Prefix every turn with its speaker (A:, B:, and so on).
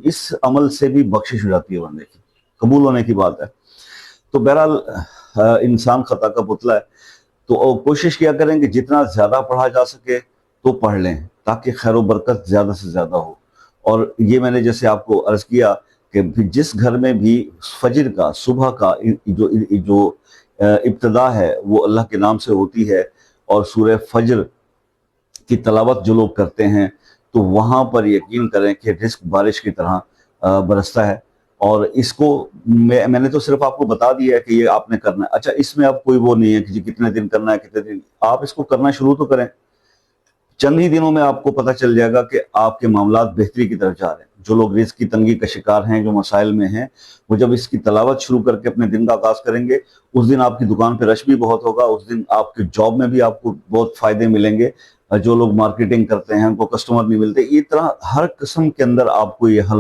A: اس عمل سے بھی بخشش ہو جاتی ہے بندے کی، قبول ہونے کی بات ہے۔ تو بہرحال انسان خطا کا پتلا ہے، تو کوشش کیا کریں کہ جتنا زیادہ پڑھا جا سکے تو پڑھ لیں تاکہ خیر و برکت زیادہ سے زیادہ ہو۔ اور یہ میں نے جیسے آپ کو عرض کیا کہ جس گھر میں بھی فجر کا، صبح کا جو ابتدا ہے وہ اللہ کے نام سے ہوتی ہے، اور سورہ فجر کی تلاوت جو لوگ کرتے ہیں تو وہاں پر یقین کریں کہ رزق بارش کی طرح برستا ہے۔ اور اس کو میں نے تو صرف آپ کو بتا دیا ہے کہ یہ آپ نے کرنا ہے۔ اچھا، اس میں اب کوئی وہ نہیں ہے کہ جی کتنے دن کرنا ہے، کتنے دن، آپ اس کو کرنا شروع تو کریں، چند ہی دنوں میں آپ کو پتہ چل جائے گا کہ آپ کے معاملات بہتری کی طرف جا رہے ہیں۔ جو لوگ رزق کی تنگی کا شکار ہیں، جو مسائل میں ہیں، وہ جب اس کی تلاوت شروع کر کے اپنے دن کا آغاز کریں گے، اس دن آپ کی دکان پہ رش بھی بہت ہوگا، اس دن آپ کے جاب میں بھی آپ کو بہت فائدے ملیں گے۔ جو لوگ مارکیٹنگ کرتے ہیں ان کو کسٹمر نہیں ملتے، یہ طرح ہر قسم کے اندر آپ کو یہ حل